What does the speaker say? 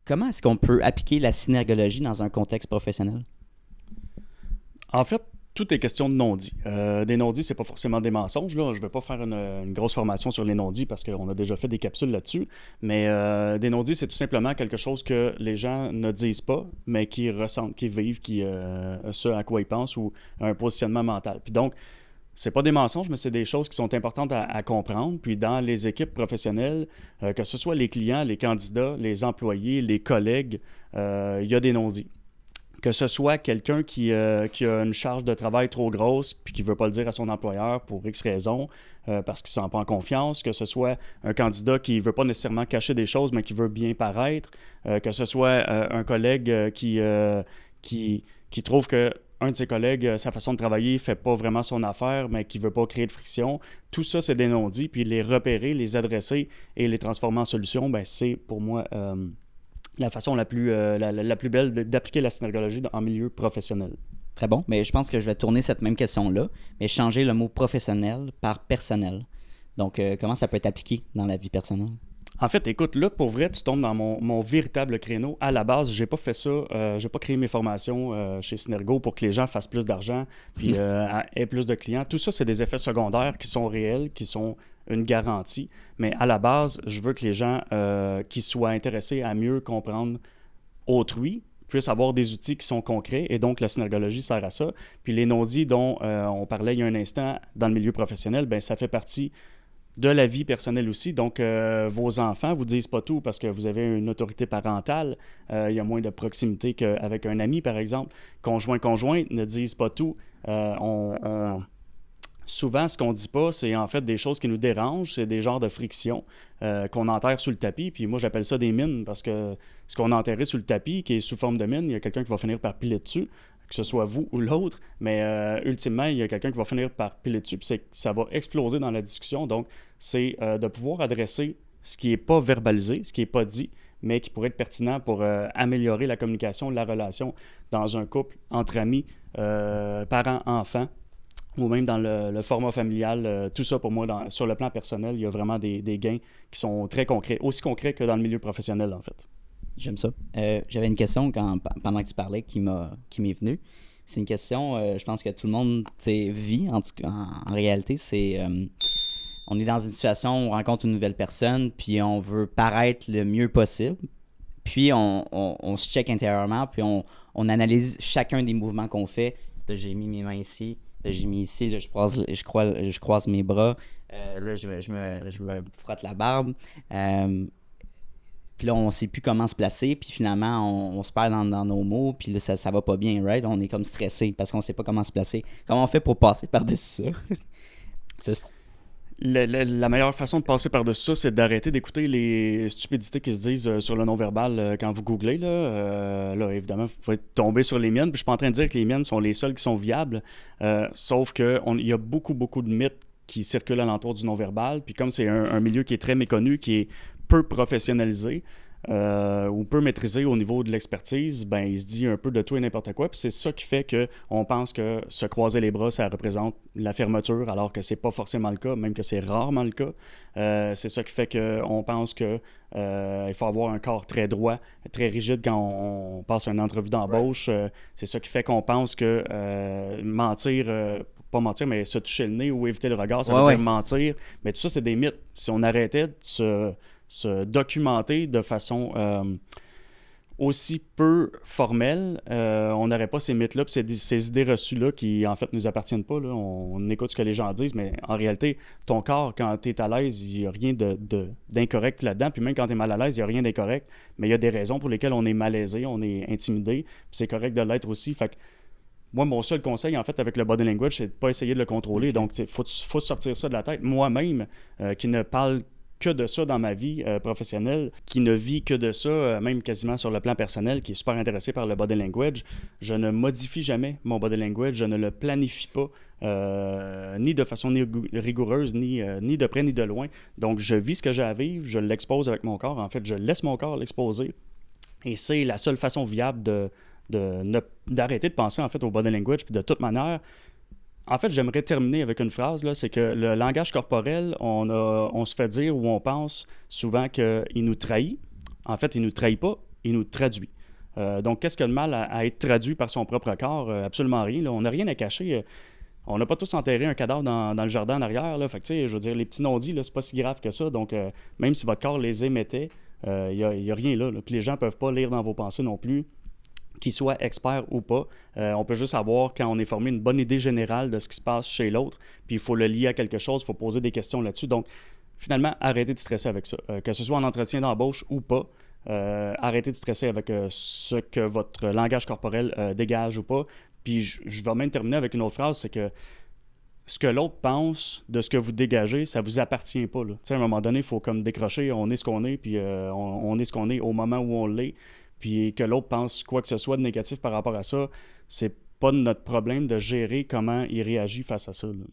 comment est-ce qu'on peut appliquer la synergologie dans un contexte professionnel? En fait, tout est question de non-dits. Des non-dits, c'est pas forcément des mensonges. Là. Je ne vais pas faire une grosse formation sur les non-dits parce qu'on a déjà fait des capsules là-dessus. Mais des non-dits, c'est tout simplement quelque chose que les gens ne disent pas, mais qui ressentent, qui vivent, ce à quoi ils pensent ou un positionnement mental. Puis donc, c'est pas des mensonges, mais c'est des choses qui sont importantes à comprendre. Puis dans les équipes professionnelles, que ce soit les clients, les candidats, les employés, les collègues, il y a des non-dits. Que ce soit quelqu'un qui a une charge de travail trop grosse puis qui ne veut pas le dire à son employeur pour X raisons, parce qu'il ne se sent pas en confiance, que ce soit un candidat qui ne veut pas nécessairement cacher des choses mais qui veut bien paraître, que ce soit un collègue qui trouve que un de ses collègues, sa façon de travailler ne fait pas vraiment son affaire, mais qui ne veut pas créer de friction. Tout ça, c'est des non-dits. Puis les repérer, les adresser et les transformer en solutions, ben, c'est pour moi la façon la plus belle d'appliquer la synergologie en milieu professionnel. Très bon, mais je pense que je vais tourner cette même question-là, mais changer le mot professionnel par personnel. Donc, comment ça peut être appliqué dans la vie personnelle? En fait, écoute, là, pour vrai, tu tombes dans mon véritable créneau. À la base, j'ai pas fait ça. J'ai pas créé mes formations chez Synergo pour que les gens fassent plus d'argent puis aient plus de clients. Tout ça, c'est des effets secondaires qui sont réels, qui sont une garantie. Mais à la base, je veux que les gens qui soient intéressés à mieux comprendre autrui puissent avoir des outils qui sont concrets. Et donc, la synergologie sert à ça. Puis les non-dits dont on parlait il y a un instant dans le milieu professionnel, bien, ça fait partie de la vie personnelle aussi. Donc, vos enfants ne vous disent pas tout parce que vous avez une autorité parentale. Il y a moins de proximité qu'avec un ami, par exemple. Conjoints ne disent pas tout. Souvent, ce qu'on ne dit pas, c'est en fait des choses qui nous dérangent. C'est des genres de frictions qu'on enterre sous le tapis. Puis moi, j'appelle ça des mines parce que ce qu'on a enterré sous le tapis, qui est sous forme de mine, il y a quelqu'un qui va finir par piler dessus, que ce soit vous ou l'autre, mais ultimement, il y a quelqu'un qui va finir par piler dessus, puis ça va exploser dans la discussion. Donc, c'est de pouvoir adresser ce qui n'est pas verbalisé, ce qui n'est pas dit, mais qui pourrait être pertinent pour améliorer la communication, la relation dans un couple, entre amis, parents, enfants, ou même dans le format familial. Tout ça, pour moi, sur le plan personnel, il y a vraiment des gains qui sont très concrets, aussi concrets que dans le milieu professionnel, en fait. J'aime ça. J'avais une question pendant que tu parlais qui m'est venue. C'est une question, je pense que tout le monde vit, en réalité. C'est on est dans une situation où on rencontre une nouvelle personne, puis on veut paraître le mieux possible. Puis on se check intérieurement, puis on analyse chacun des mouvements qu'on fait. Là, j'ai mis mes mains ici. Là, j'ai mis ici. Là, je croise mes bras. Là, je me frotte la barbe. Puis là, on ne sait plus comment se placer, puis finalement, on se perd dans nos mots, puis là, ça va pas bien, right? On est comme stressé parce qu'on ne sait pas comment se placer. Comment on fait pour passer par-dessus ça? La meilleure façon de passer par-dessus ça, c'est d'arrêter d'écouter les stupidités qui se disent sur le non-verbal quand vous googlez. Là, évidemment, vous pouvez tomber sur les miennes, puis je suis pas en train de dire que les miennes sont les seules qui sont viables, sauf qu'il y a beaucoup de mythes qui circulent alentour du non-verbal, puis comme c'est un milieu qui est très méconnu, qui est peu professionnalisé ou peu maîtrisé au niveau de l'expertise, ben il se dit un peu de tout et n'importe quoi. Puis c'est ça qui fait qu'on pense que se croiser les bras, ça représente la fermeture, alors que c'est pas forcément le cas, même que c'est rarement le cas. C'est ça qui fait qu'on pense que il faut avoir un corps très droit, très rigide quand on passe une entrevue d'embauche. C'est ça qui fait qu'on pense que mentir... pas mentir, mais se toucher le nez ou éviter le regard, ça veut dire mentir. Mais tout ça, c'est des mythes. Si on arrêtait de se documenter de façon aussi peu formelle, on n'aurait pas ces mythes-là, puis ces idées reçues-là qui, en fait, nous appartiennent pas. Là. On écoute ce que les gens disent, mais en réalité, ton corps, quand tu es à l'aise, il n'y a rien d'incorrect là-dedans. Puis même quand tu es mal à l'aise, il n'y a rien d'incorrect. Mais il y a des raisons pour lesquelles on est malaisé, on est intimidé, puis c'est correct de l'être aussi. Fait que moi, mon seul conseil, en fait, avec le body language, c'est de ne pas essayer de le contrôler. Donc, il faut sortir ça de la tête. Moi-même, qui ne parle que de ça dans ma vie professionnelle, qui ne vit que de ça, même quasiment sur le plan personnel, qui est super intéressé par le body language, je ne modifie jamais mon body language, je ne le planifie pas, ni de façon rigoureuse, ni de près ni de loin. Donc, je vis ce que j'ai à vivre, je l'expose avec mon corps. En fait, je laisse mon corps l'exposer. Et c'est la seule façon viable d'arrêter de penser en fait au body language. Puis de toute manière, en fait, j'aimerais terminer avec une phrase, là, c'est que le langage corporel, on se fait dire ou on pense souvent qu'il nous trahit. En fait, il nous trahit pas, il nous traduit. Donc, qu'est-ce que le mal à être traduit par son propre corps? Absolument rien. Là. On n'a rien à cacher. On n'a pas tous enterré un cadavre dans le jardin en arrière. Là. Fait que, je veux dire, les petits non-dits, là, c'est pas si grave que ça. Donc, même si votre corps les émettait, il n'y a rien là. Puis les gens ne peuvent pas lire dans vos pensées non plus, qu'ils soient experts ou pas. On peut juste avoir, quand on est formé, une bonne idée générale de ce qui se passe chez l'autre. Puis il faut le lier à quelque chose, il faut poser des questions là-dessus. Donc, finalement, arrêtez de stresser avec ça. Que ce soit en entretien d'embauche ou pas, arrêtez de stresser avec ce que votre langage corporel dégage ou pas. Puis je vais même terminer avec une autre phrase, c'est que ce que l'autre pense de ce que vous dégagez, ça vous appartient pas. Là. À un moment donné, il faut comme décrocher, on est ce qu'on est, puis on est ce qu'on est au moment où on l'est. Puis que l'autre pense quoi que ce soit de négatif par rapport à ça, c'est pas notre problème de gérer comment il réagit face à ça. Là.